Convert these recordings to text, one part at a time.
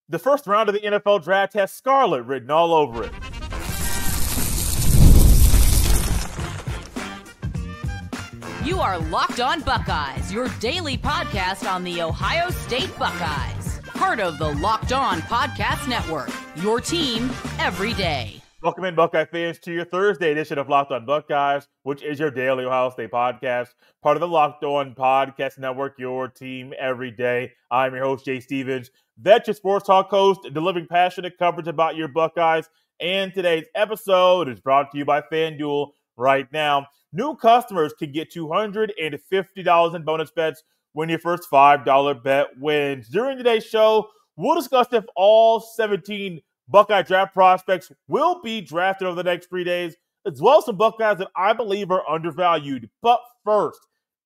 The first round of the NFL Draft has Scarlet written all over it. You are Locked On Buckeyes, your daily podcast on the Ohio State Buckeyes. Part of the Locked On Podcast Network, your team every day. Welcome in, Buckeye fans, to your Thursday edition of Locked On Buckeyes, which is your daily Ohio State podcast. Part of the Locked On Podcast Network, your team every day. I'm your host, Jay Stevens, veteran sports talk host, delivering passionate coverage about your Buckeyes. And today's episode is brought to you by FanDuel. Right now, new customers can get $250 in bonus bets when your first $5 bet wins. During today's show, we'll discuss if all 17 Buckeye draft prospects will be drafted over the next 3 days, as well as some Buckeyes that I believe are undervalued. But first,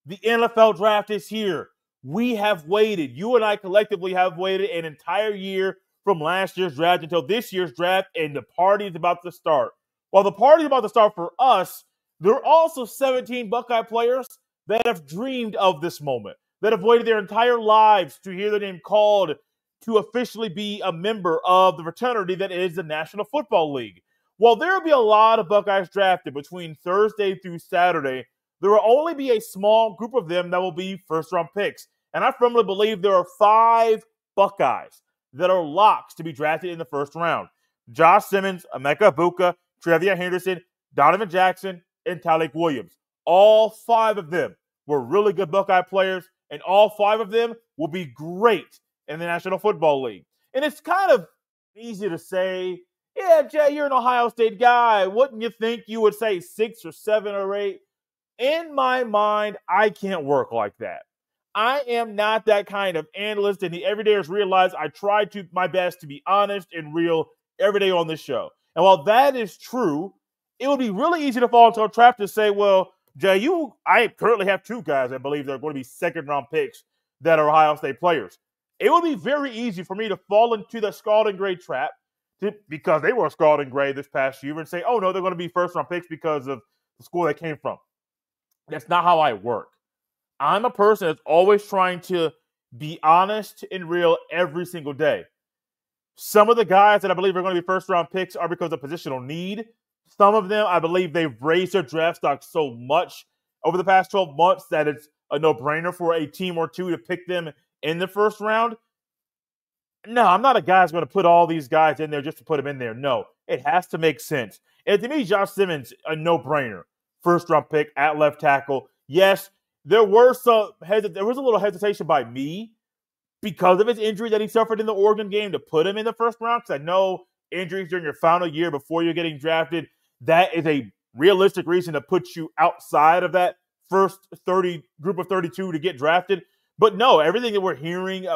the NFL draft is here. We have waited. You and I collectively have waited an entire year from last year's draft until this year's draft, and the party is about to start. While the party is about to start for us, there are also 17 Buckeye players that have dreamed of this moment, that have waited their entire lives to hear their name called to officially be a member of the fraternity that is the National Football League. While there will be a lot of Buckeyes drafted between Thursday through Saturday, there will only be a small group of them that will be first-round picks. And I firmly believe there are 5 Buckeyes that are locks to be drafted in the first round. Josh Simmons, Emeka, Egbuka, TreVeyon Henderson, Donovan Jackson, and Tyleik Williams. All 5 of them were really good Buckeye players, and all 5 of them will be great in the National Football League. And it's kind of easy to say, yeah, Jay, you're an Ohio State guy. Wouldn't you think you would say 6 or 7 or 8? In my mind, I can't work like that. I am not that kind of analyst, and the everydayers realize I try to my best to be honest and real every day on this show. And while that is true, it would be really easy to fall into a trap to say, well, Jay, I currently have 2 guys I believe that are going to be second-round picks that are Ohio State players. It would be very easy for me to fall into the Scalding Gray trap because they were Scalding Gray this past year and say, oh, no, they're going to be first-round picks because of the school they came from. That's not how I work. I'm a person that's always trying to be honest and real every single day. Some of the guys that I believe are going to be first-round picks are because of positional need. Some of them, I believe they've raised their draft stock so much over the past 12 months that it's a no-brainer for a team or two to pick them in the first round. No, I'm not a guy who's going to put all these guys in there just to put them in there. No, it has to make sense. And to me, Josh Simmons, a no-brainer. First-round pick at left tackle. Yes, there was a little hesitation by me because of his injury that he suffered in the Oregon game to put him in the first round, because I know injuries during your final year before you're getting drafted, that is a realistic reason to put you outside of that first group of 32 to get drafted. But no, everything that we're hearing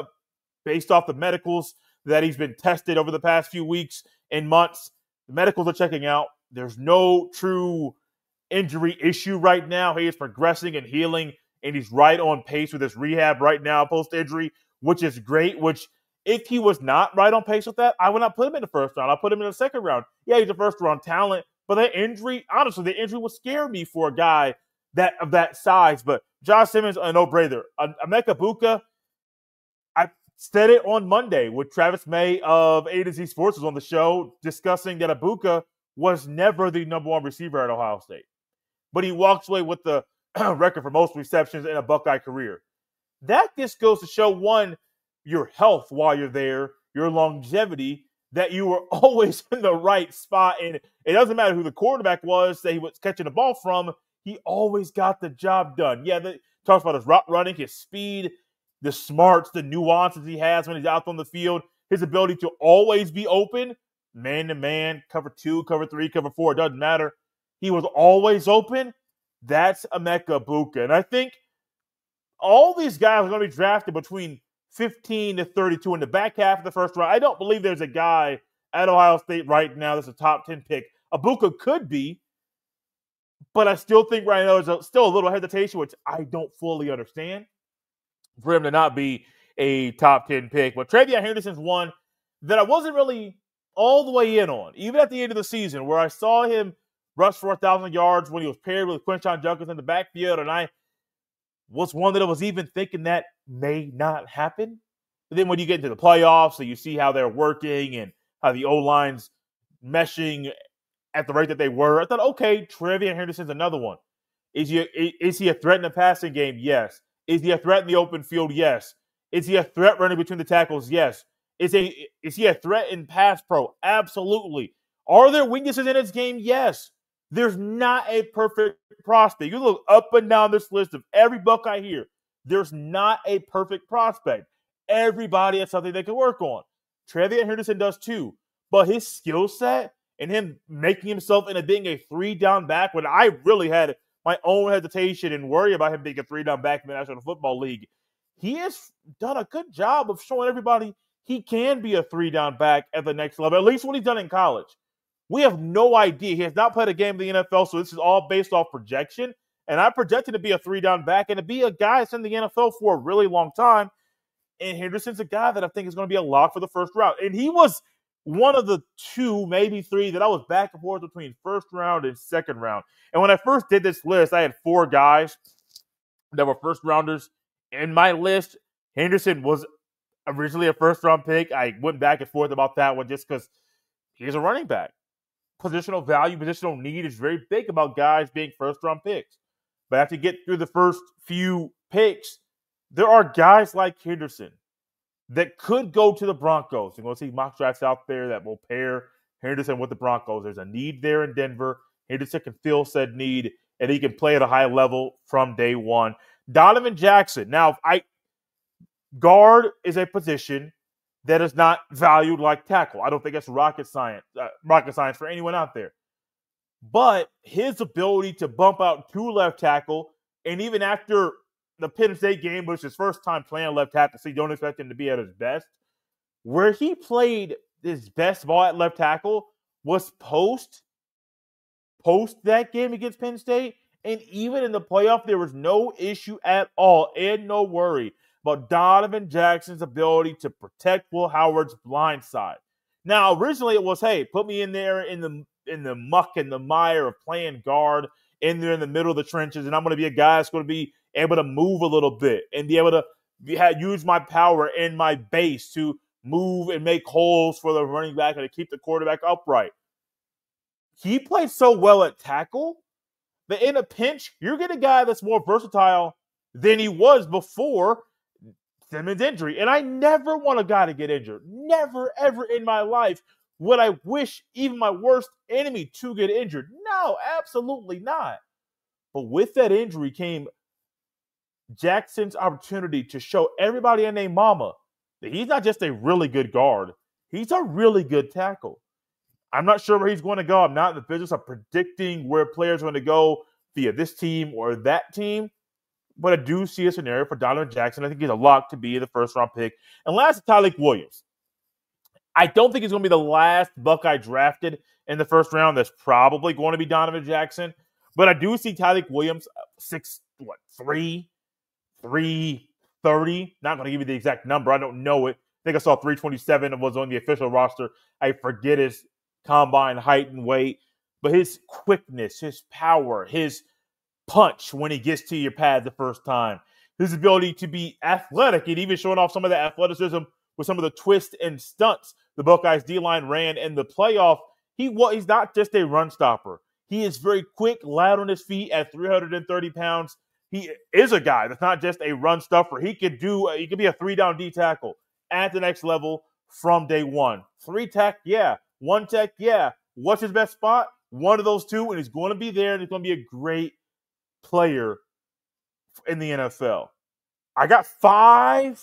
based off the medicals that he's been tested over the past few weeks and months, the medicals are checking out. There's no true injury issue right now. He is progressing and healing, and he's right on pace with his rehab right now post-injury, which is great, which if he was not right on pace with that, I would not put him in the first round. I'll put him in the second round. Yeah, he's a first-round talent, but that injury, honestly, the injury would scare me for a guy of that size. But Josh Simmons, a no-brainer. Emeka, Egbuka, I said it on Monday with Travis May of A to Z Sports was on the show discussing that Egbuka was never the number 1 receiver at Ohio State. But he walks away with the record for most receptions in a Buckeye career. That just goes to show, one, your health while you're there, your longevity, that you were always in the right spot. And it doesn't matter who the quarterback was that he was catching the ball from, he always got the job done. Yeah, talks about his route running, his speed, the smarts, the nuances he has when he's out on the field, his ability to always be open, man-to-man, cover 2, cover 3, cover 4, it doesn't matter. He was always open. That's Emeka, Egbuka. And I think all these guys are going to be drafted between 15 to 32 in the back half of the first round. I don't believe there's a guy at Ohio State right now that's a top 10 pick. Egbuka could be, but I still think right now there's still a little hesitation, which I don't fully understand, for him to not be a top 10 pick. But TreVeyon Henderson's one that I wasn't really all the way in on, even at the end of the season, where I saw him rush for 1,000 yards when he was paired with Quinshon Judkins in the backfield, and I was one that was even thinking that may not happen. But then when you get into the playoffs, so you see how they're working and how the O-line's meshing at the rate that they were, I thought, okay, TreVeyon Henderson's another one. Is he a threat in the passing game? Yes. Is he a threat in the open field? Yes. Is he a threat running between the tackles? Yes. Is he a threat in pass pro? Absolutely. Are there weaknesses in his game? Yes. There's not a perfect prospect. You look up and down this list of every Buckeye here. There's not a perfect prospect. Everybody has something they can work on. TreVeyon Henderson does too. But his skill set and him making himself into being a 3-down back, when I really had my own hesitation and worry about him being a 3-down back in the National Football League, he has done a good job of showing everybody he can be a 3-down back at the next level, at least what he's done in college. We have no idea. He has not played a game in the NFL, so this is all based off projection. And I projected to be a 3-down back and to be a guy that's in the NFL for a really long time. And Henderson's a guy that I think is going to be a lock for the first round. And he was one of the 2, maybe 3, that I was back and forth between first round and second round. And when I first did this list, I had 4 guys that were first rounders in my list. Henderson was originally a first-round pick. I went back and forth about that one just because he's a running back. Positional value, positional need is very big about guys being first-round picks. But after you get through the first few picks, there are guys like Henderson that could go to the Broncos. You're going to see mock drafts out there that will pair Henderson with the Broncos. There's a need there in Denver. Henderson can fill said need, and he can play at a high level from day one. Donovan Jackson. Now, guard is a position that is not valued like tackle. I don't think that's rocket science for anyone out there. But his ability to bump out to left tackle, and even after the Penn State game, which is his first time playing left tackle, so you don't expect him to be at his best, where he played his best ball at left tackle was post that game against Penn State. And even in the playoff, there was no issue at all and no worry about Donovan Jackson's ability to protect Will Howard's blind side. Now, originally it was, hey, put me in there in the muck and the mire of playing guard in there in the middle of the trenches, and I'm going to be a guy that's going to be able to move a little bit and be able to use my power and my base to move and make holes for the running back and to keep the quarterback upright. He played so well at tackle that in a pinch, you're getting a guy that's more versatile than he was before Simmons' injury. And I never want a guy to get injured. Never, ever in my life would I wish even my worst enemy to get injured. No, absolutely not. But with that injury came Jackson's opportunity to show everybody and their mama that he's not just a really good guard. He's a really good tackle. I'm not sure where he's going to go. I'm not in the business of predicting where players are going to go via this team or that team. But I do see a scenario for Donovan Jackson. I think he's a lock to be the first-round pick. And last is Tyleik Williams. I don't think he's going to be the last Buckeye drafted in the first round. That's probably going to be Donovan Jackson. But I do see Tyleik Williams, 330. Not going to give you the exact number. I don't know it. I think I saw 327 was on the official roster. I forget his combine height and weight. But his quickness, his power, his punch when he gets to your pad the first time, his ability to be athletic and even showing off some of the athleticism with some of the twists and stunts the Buckeyes D-line ran in the playoff. He's not just a run stopper. He is very quick, loud on his feet at 330 pounds. He is a guy that's not just a run stuffer. He could be a 3-down D tackle at the next level from day one. 3 tech, yeah. 1 tech, yeah. What's his best spot? One of those two, and he's going to be there, and he's going to be a great player in the NFL. I got 5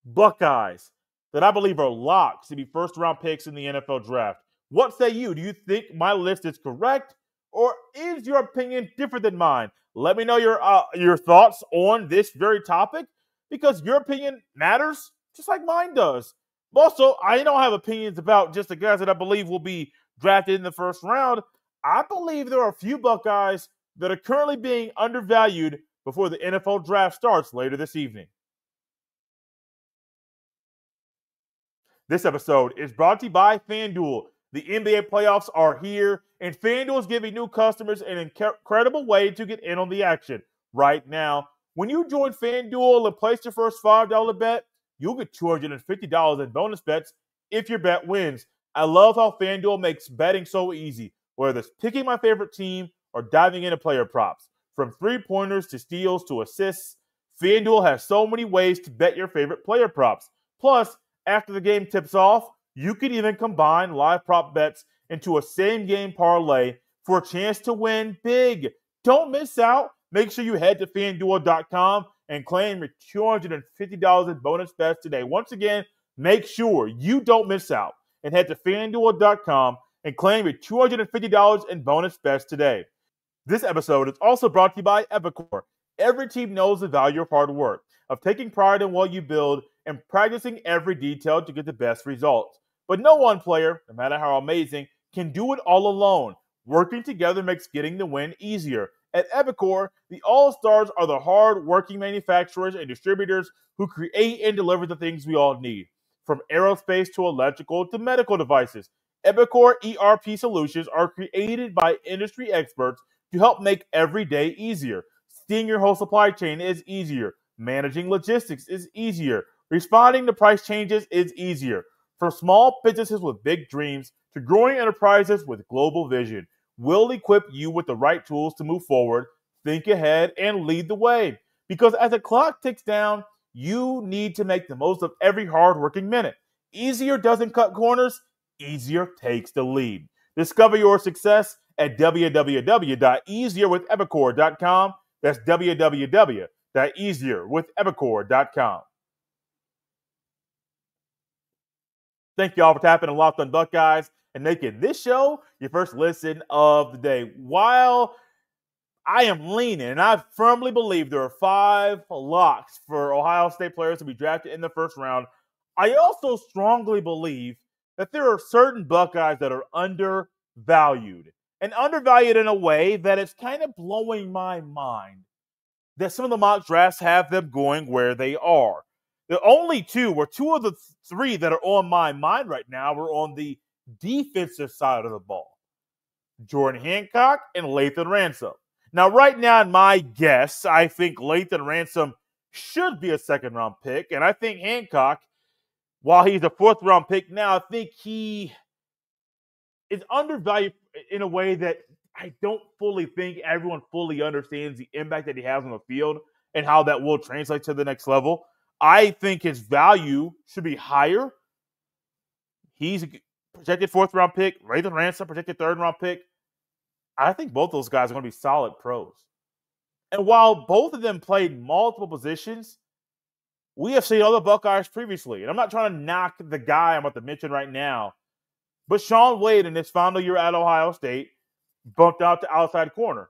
Buckeyes that I believe are locks to be first-round picks in the NFL draft. What say you? Do you think my list is correct, or is your opinion different than mine? Let me know your thoughts on this very topic, because your opinion matters just like mine does. Also, I don't have opinions about just the guys that I believe will be drafted in the first round. I believe there are a few Buckeyes that are currently being undervalued before the NFL draft starts later this evening. This episode is brought to you by FanDuel. The NBA playoffs are here, and FanDuel is giving new customers an incredible way to get in on the action right now. When you join FanDuel and place your first $5 bet, you'll get $250 in bonus bets if your bet wins. I love how FanDuel makes betting so easy, whether it's picking my favorite team or diving into player props. From three-pointers to steals to assists, FanDuel has so many ways to bet your favorite player props. Plus, after the game tips off, you can even combine live prop bets into a same-game parlay for a chance to win big. Don't miss out. Make sure you head to FanDuel.com and claim your $250 in bonus bets today. Once again, make sure you don't miss out and head to FanDuel.com and claim your $250 in bonus bets today. This episode is also brought to you by Egbuka. Every team knows the value of hard work, of taking pride in what you build and practicing every detail to get the best results. But no one player, no matter how amazing, can do it all alone. Working together makes getting the win easier. At Egbuka, the All-Stars are the hard-working manufacturers and distributors who create and deliver the things we all need. From aerospace to electrical to medical devices, Egbuka ERP solutions are created by industry experts to help make every day easier. Seeing your whole supply chain is easier. Managing logistics is easier. Responding to price changes is easier. From small businesses with big dreams to growing enterprises with global vision, we'll equip you with the right tools to move forward, think ahead, and lead the way. Because as the clock ticks down, you need to make the most of every hard-working minute. Easier doesn't cut corners. Easier takes the lead. Discover your success at www.easierwithegbuka.com. That's www.easierwithegbuka.com. Thank you all for tapping and Locked on Buckeyes and making this show your first listen of the day. While I am leaning, and I firmly believe there are 5 locks for Ohio State players to be drafted in the first round, I also strongly believe that there are certain Buckeyes that are undervalued. And undervalued in a way that it's kind of blowing my mind that some of the mock drafts have them going where they are. The only 2 of the 3 that are on my mind right now are on the defensive side of the ball. Jordan Hancock and Lathan Ransom. Now, right now, in my guess, I think Lathan Ransom should be a second-round pick, and I think Hancock, while he's a fourth-round pick now, I think he is undervalued in a way that I don't fully think everyone fully understands the impact that he has on the field and how that will translate to the next level. I think his value should be higher. He's a projected fourth-round pick. Lathan Ransom, projected third-round pick. I think both those guys are going to be solid pros. And while both of them played multiple positions, we have seen other Buckeyes previously. And I'm not trying to knock the guy I'm about to mention right now, but Shaun Wade in his final year at Ohio State bumped out to outside corner,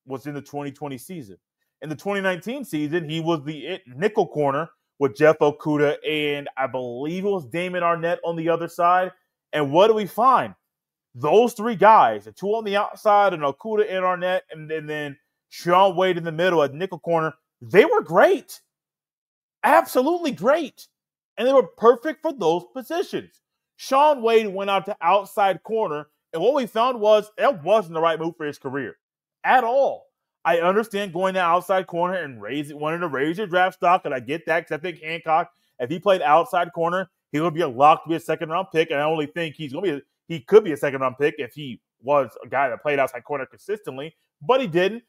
was in the 2020 season. In the 2019 season, he was the nickel corner with Jeff Okudah and I believe it was Damon Arnett on the other side. And what do we find? Those 3 guys, the 2 on the outside and Okudah and Arnett, and then Shaun Wade in the middle at nickel corner, they were great. Absolutely great. And they were perfect for those positions. Shaun Wade went out to outside corner, and what we found was it wasn't the right move for his career at all. I understand going to outside corner and wanting to raise your draft stock, and I get that because I think Hancock, if he played outside corner, he would be a lock to be a second-round pick, and I only think he could be a second-round pick if he was a guy that played outside corner consistently, but he didn't.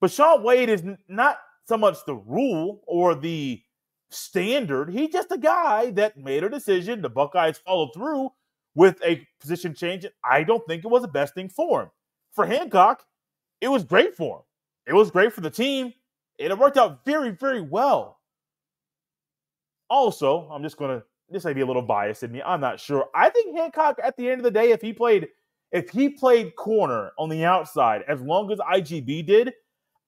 But Shaun Wade is not so much the rule or the standard. He's just a guy that made a decision. The Buckeyes followed through with a position change. I don't think it was the best thing for him. For Hancock, it was great for him. It was great for the team. And it worked out very, very well. Also, this may be a little biased in me. I'm not sure. I think Hancock, at the end of the day, if he played corner on the outside, as long as IGB did,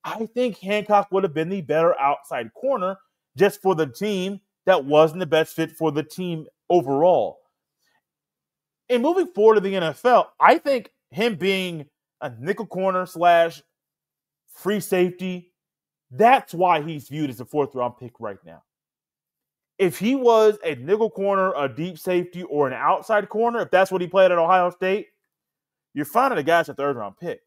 I think Hancock would have been the better outside corner just for the team that wasn't the best fit for the team overall. And moving forward to the NFL, I think him being a nickel corner / free safety, that's why he's viewed as a fourth-round pick right now. If he was a nickel corner, a deep safety, or an outside corner, if that's what he played at Ohio State, you're finding a guy's a third-round pick.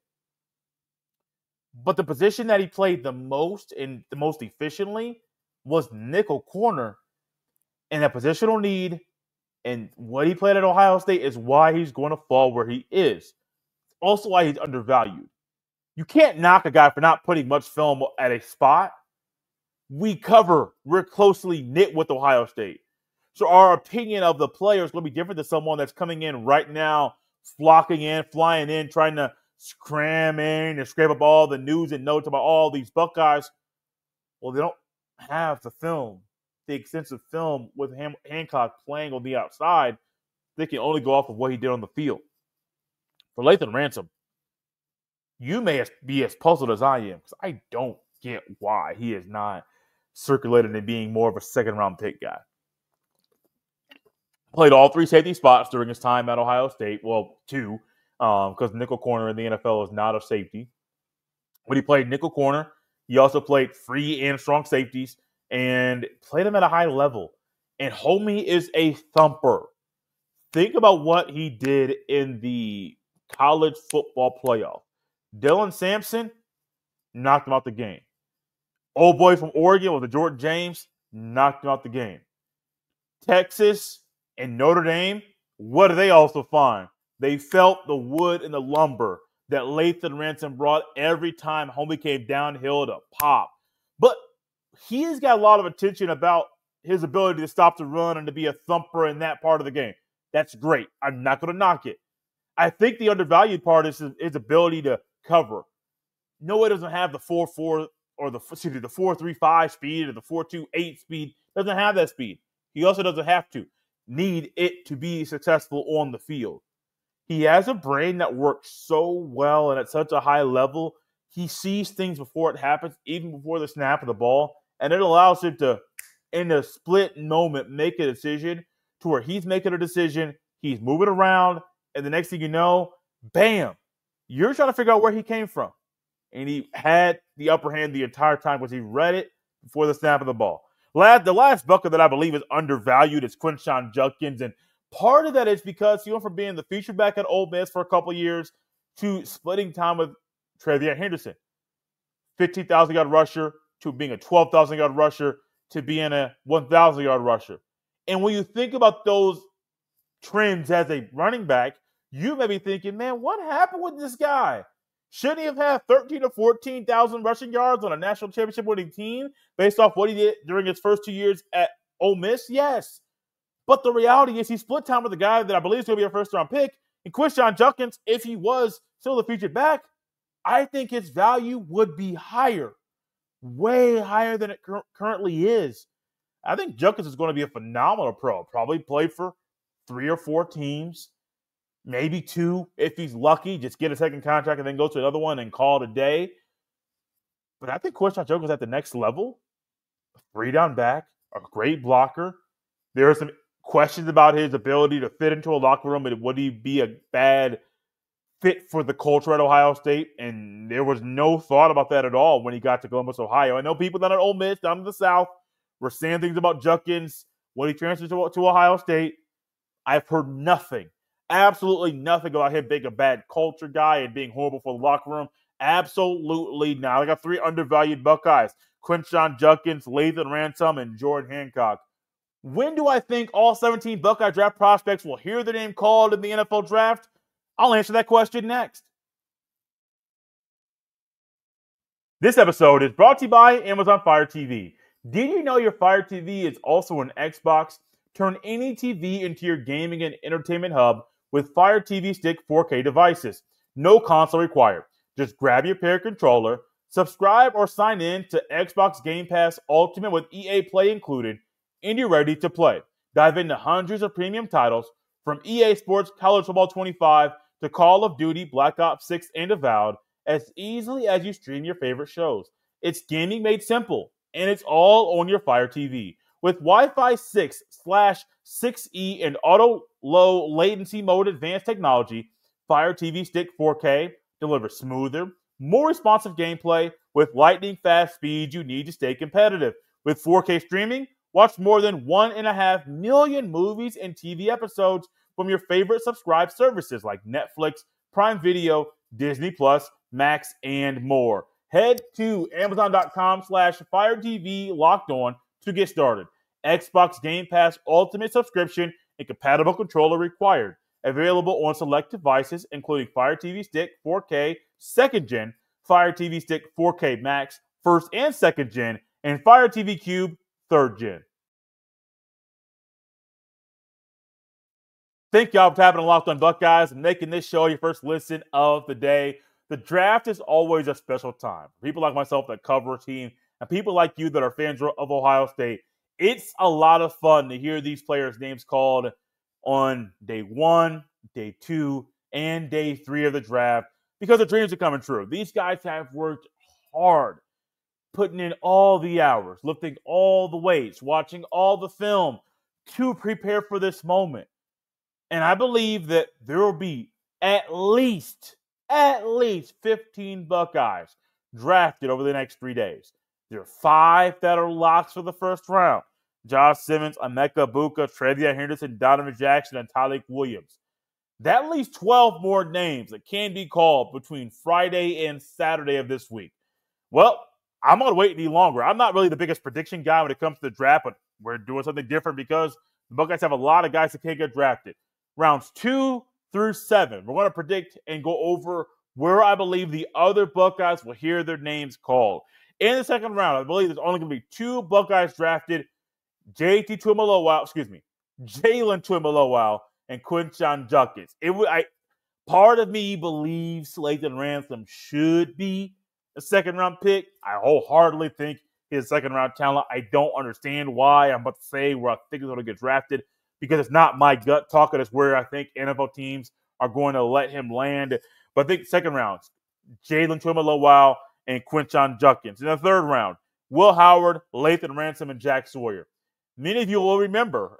But the position that he played the most and the most efficiently was nickel corner. and a positional need and what he played at Ohio State is why he's going to fall where he is. Also why he's undervalued. You can't knock a guy for not putting much film at a spot. We're closely knit with Ohio State. So our opinion of the player is going to be different than someone that's coming in right now, flocking in, flying in, trying to cram in and scrape up all the news and notes about all these Buckeyes. Well, they don't have the film, the extensive film with Hancock playing on the outside. They can only go off of what he did on the field. For Lathan Ransom, you may be as puzzled as I am because I don't get why he is not circulated and being more of a second-round pick guy. Played all three safety spots during his time at Ohio State. Well, two, because nickel corner in the NFL is not a safety. When he played nickel corner, he also played free and strong safeties and played them at a high level. And homie is a thumper. Think about what he did in the college football playoff. Dylan Sampson knocked him out the game. Old boy from Oregon with the Jordan James knocked him out the game. Texas and Notre Dame, what do they also find? They felt the wood and the lumber that Lathan Ransom brought every time homie came downhill to pop. But he has got a lot of attention about his ability to stop the run and to be a thumper in that part of the game. That's great. I'm not going to knock it. I think the undervalued part is his ability to cover. No, it doesn't have the 4.4 or the 4.35 speed or the 4.28 speed. Doesn't have that speed. He also doesn't have to need it to be successful on the field. He has a brain that works so well and at such a high level. He sees things before it happens, even before the snap of the ball, and it allows him to, in a split moment, make a decision to where he's making a decision, he's moving around, and the next thing you know, bam, you're trying to figure out where he came from. And he had the upper hand the entire time because he read it before the snap of the ball. The last Bucker that I believe is undervalued is Quinshon Judkins, and part of that is because he went from being the feature back at Ole Miss for a couple of years to splitting time with TreVeyon Henderson. 15,000-yard rusher to being a 12,000-yard rusher to being a 1,000-yard rusher. And when you think about those trends as a running back, you may be thinking, man, what happened with this guy? Shouldn't he have had 13 to 14,000 rushing yards on a national championship winning team based off what he did during his first 2 years at Ole Miss? Yes. But the reality is he split time with a guy that I believe is going to be a first-round pick. And Quinshon Judkins, if he was still the featured back, I think his value would be higher, way higher than it currently is. I think Judkins is going to be a phenomenal pro. Probably play for 3 or 4 teams, maybe 2 if he's lucky. Just get a second contract and then go to another one and call it a day. But I think Quinshon Judkins is at the next level. A 3-down back, a great blocker. There are some questions about his ability to fit into a locker room, and would he be a bad fit for the culture at Ohio State? And there was no thought about that at all when he got to Columbus, Ohio. I know people down at Ole Miss, down in the South, were saying things about Judkins when he transferred to Ohio State. I've heard nothing, absolutely nothing about him being a bad culture guy and being horrible for the locker room. Absolutely not. I got 3 undervalued Buckeyes: Quinshon Judkins, Lathan Ransom, and Jordan Hancock. When do I think all 17 Buckeye draft prospects will hear their name called in the NFL draft? I'll answer that question next. This episode is brought to you by Amazon Fire TV. Did you know your Fire TV is also an Xbox? Turn any TV into your gaming and entertainment hub with Fire TV Stick 4K devices. No console required. Just grab your pair controller, subscribe or sign in to Xbox Game Pass Ultimate with EA Play included, and you're ready to play. Dive into hundreds of premium titles from EA Sports College Football 25 to Call of Duty, Black Ops 6, and Avowed as easily as you stream your favorite shows. It's gaming made simple, and it's all on your Fire TV. With Wi-Fi 6/6E and auto low latency mode advanced technology, Fire TV Stick 4K delivers smoother, more responsive gameplay with lightning fast speed you need to stay competitive. With 4K streaming, watch more than 1.5 million movies and TV episodes from your favorite subscribed services like Netflix, Prime Video, Disney Plus, Max, and more. Head to Amazon.com/FireTV Locked On to get started. Xbox Game Pass Ultimate subscription and compatible controller required. Available on select devices, including Fire TV Stick 4K 2nd Gen, Fire TV Stick 4K Max 1st and 2nd Gen, and Fire TV Cube 3rd Gen. Thank y'all for tapping on Locked On Buckeyes and making this show your first listen of the day. The draft is always a special time. For people like myself that cover a team and people like you that are fans of Ohio State, it's a lot of fun to hear these players' names called on day 1, day 2, and day 3 of the draft because the dreams are coming true. These guys have worked hard, putting in all the hours, lifting all the weights, watching all the film to prepare for this moment. And I believe that there will be at least 15 Buckeyes drafted over the next 3 days. There are 5 that are locks for the first round. Josh Simmons, Emeka, Egbuka, TreVeyon Henderson, Donovan Jackson, and Tyleik Williams. That leaves 12 more names that can be called between Friday and Saturday of this week. Well, I'm going to wait any longer. I'm not really the biggest prediction guy when it comes to the draft, but we're doing something different because the Buckeyes have a lot of guys that can't get drafted. Rounds 2 through 7, we're going to predict and go over where I believe the other Buckeyes will hear their names called. In the second round, I believe there's only going to be 2 Buckeyes drafted, Jalen Tuimoloau and Quinshon Judkins. Part of me believes Lathan Ransom should be a second-round pick. I wholeheartedly think he's a second-round talent. I don't understand why I'm about to say where I think he's going to get drafted because it's not my gut talking. It's where I think NFL teams are going to let him land. But I think second round, Jalen Tuimoloau and Quinshon Judkins. In the third round, Will Howard, Lathan Ransom, and Jack Sawyer. Many of you will remember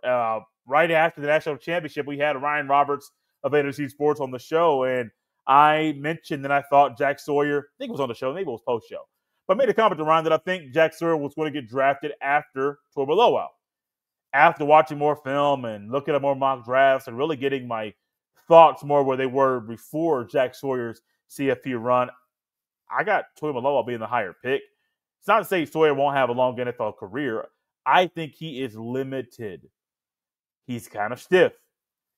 right after the national championship, we had Ryan Roberts of NBC Sports on the show, and I mentioned that I thought Jack Sawyer, I think it was on the show, maybe it was post-show, but I made a comment to Ryan that I think Jack Sawyer was going to get drafted after Tuimoloau. After watching more film and looking at more mock drafts and really getting my thoughts more where they were before Jack Sawyer's CFP run, I got Tuimoloau being the higher pick. It's not to say Sawyer won't have a long NFL career. I think he is limited. He's kind of stiff.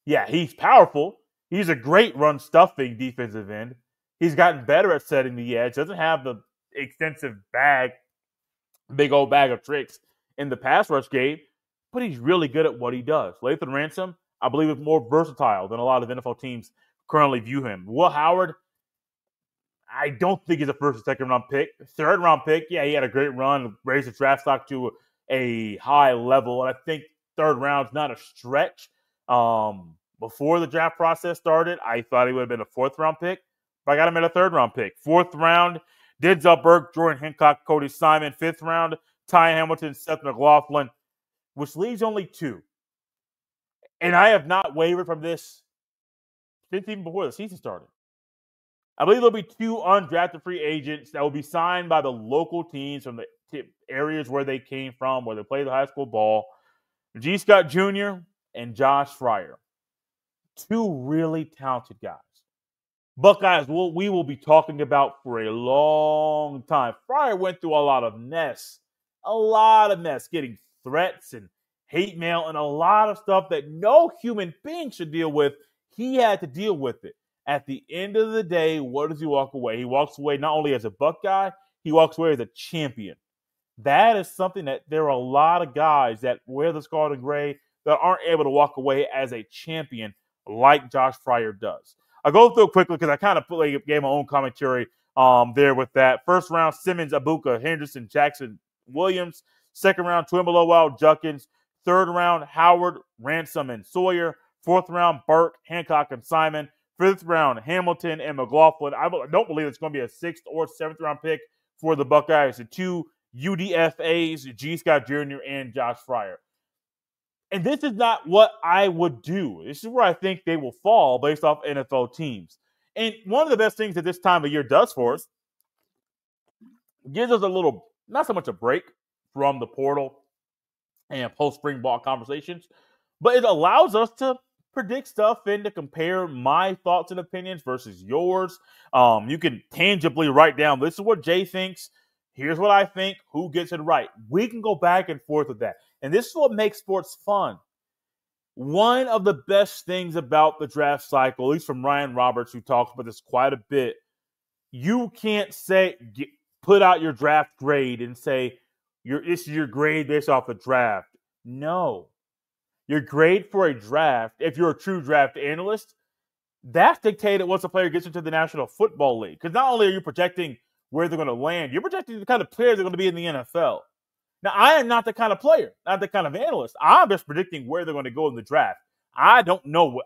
Yeah, he's powerful. He's a great run-stuffing defensive end. He's gotten better at setting the edge. Doesn't have the extensive big old bag of tricks in the pass rush game, but he's really good at what he does. Lathan Ransom, I believe, is more versatile than a lot of NFL teams currently view him. Will Howard, I don't think he's a first or second round pick. Third round pick, yeah, he had a great run, raised his draft stock to a high level, and I think third round's not a stretch. Before the draft process started, I thought he would have been a fourth round pick, but I got him at a third round pick. Fourth round, Denzel Burke, Jordan Hancock, Cody Simon. Fifth round, Ty Hamilton, Seth McLaughlin, which leaves only 2. And I have not wavered from this since even before the season started. I believe there'll be 2 undrafted free agents that will be signed by the local teams from the areas where they came from, where they played the high school ball. G. Scott Jr. and Josh Fryer. 2 really talented guys. Buckeyes, we will be talking about for a long time. Fryer went through a lot of mess, getting threats and hate mail and a lot of stuff that no human being should deal with. He had to deal with it. At the end of the day, what does he walk away? He walks away not only as a Buckeye, he walks away as a champion. That is something that there are a lot of guys that wear the scarlet and gray that aren't able to walk away as a champion like Josh Fryer does. I'll go through it quickly because I kind of gave my own commentary there with that. First round, Simmons, Egbuka, Henderson, Jackson, Williams. Second round, Tuimoloau, Judkins. Third round, Howard, Ransom, and Sawyer. Fourth round, Burke, Hancock, and Simon. Fifth round, Hamilton and McLaughlin. I don't believe it's going to be a 6th or 7th round pick for the Buckeyes. The 2 UDFAs, G. Scott Jr. and Josh Fryer. And this is not what I would do. This is where I think they will fall based off NFL teams. And one of the best things that this time of year does for us, gives us a little, not so much a break from the portal and post-spring ball conversations, but it allows us to predict stuff and to compare my thoughts and opinions versus yours. You can tangibly write down, this is what Jay thinks, here's what I think, who gets it right. We can go back and forth with that. And this is what makes sports fun. One of the best things about the draft cycle, at least from Ryan Roberts, who talks about this quite a bit, you can't put out your draft grade and say, this is your grade based off the draft. No. Your grade for a draft, if you're a true draft analyst, that's dictated once a player gets into the National Football League. Because not only are you projecting where they're going to land, you're projecting the kind of players they're going to be in the NFL. Now, I am not the kind of player, not the kind of analyst. I'm just predicting where they're going to go in the draft. I don't know.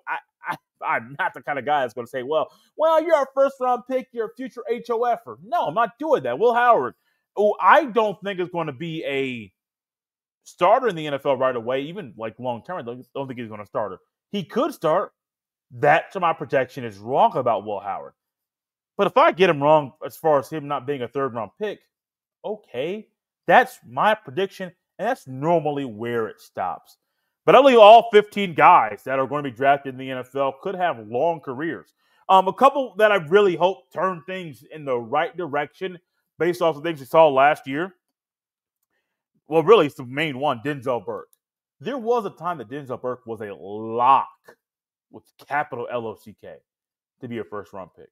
I'm not the kind of guy that's going to say, well, you're a first-round pick, you're a future HOFer. No, I'm not doing that. Will Howard, who I don't think is going to be a starter in the NFL right away, even like long-term. I don't think he's going to start. He could start. That, to my projection, is wrong about Will Howard. But if I get him wrong as far as him not being a third-round pick, okay. That's my prediction, and that's normally where it stops. But I believe all 15 guys that are going to be drafted in the NFL could have long careers. A couple that I really hope turn things in the right direction based off the things we saw last year. Well, really, it's the main one, Denzel Burke. There was a time that Denzel Burke was a lock with capital L-O-C-K to be a first-round pick.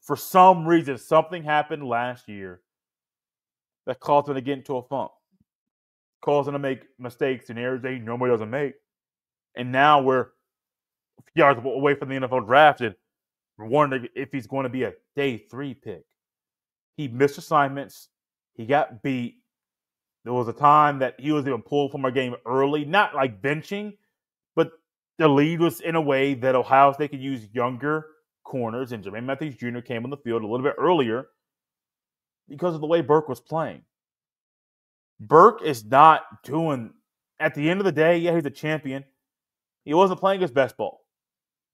For some reason, something happened last year that caused him to get into a funk, caused him to make mistakes in areas that he normally doesn't make. And now we're a few yards away from the NFL draft, and we're wondering if he's going to be a day 3 pick. He missed assignments. He got beat. There was a time that he was even pulled from our game early, not like benching, but the lead was in a way that Ohio State could use younger corners, and Jermaine Matthews Jr. came on the field a little bit earlier because of the way Burke was playing. Burke is not doing, at the end of the day, yeah, he's a champion. He wasn't playing his best ball.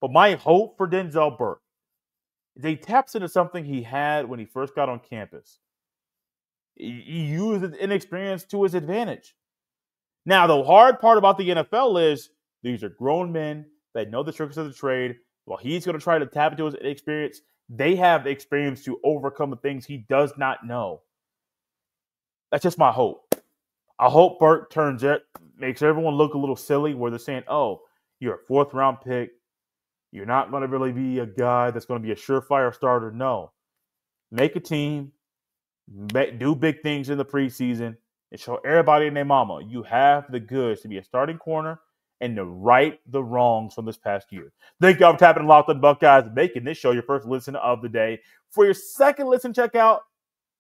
But my hope for Denzel Burke is he taps into something he had when he first got on campus. He used his inexperience to his advantage. Now, the hard part about the NFL is these are grown men that know the tricks of the trade. While he's going to try to tap into his experience, they have the experience to overcome the things he does not know. That's just my hope. I hope Burke makes everyone look a little silly where they're saying, oh, you're a 4th-round pick. You're not going to really be a guy that's going to be a surefire starter. No. Make a team. Do big things in the preseason. And show everybody and their mama you have the goods to be a starting corner and to right the wrongs from this past year. Thank y'all for tapping and Locked On Buckeyes, making this show your first listen of the day. For your second listen, check out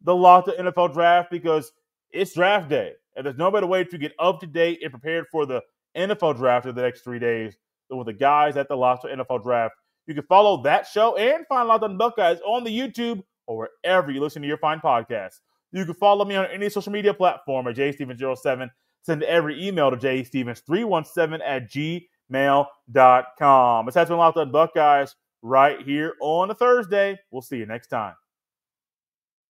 the Locked On NFL Draft because it's draft day. And there's no better way to get up to date and prepared for the NFL Draft in the next 3 days than with the guys at the Locked On NFL Draft. You can follow that show and find Locked On Buckeyes on the YouTube or wherever you listen to your fine podcasts. You can follow me on any social media platform at jstevens07. Send every email to jstevens317@gmail.com. This has been Locked On Buckeyes right here on a Thursday. We'll see you next time.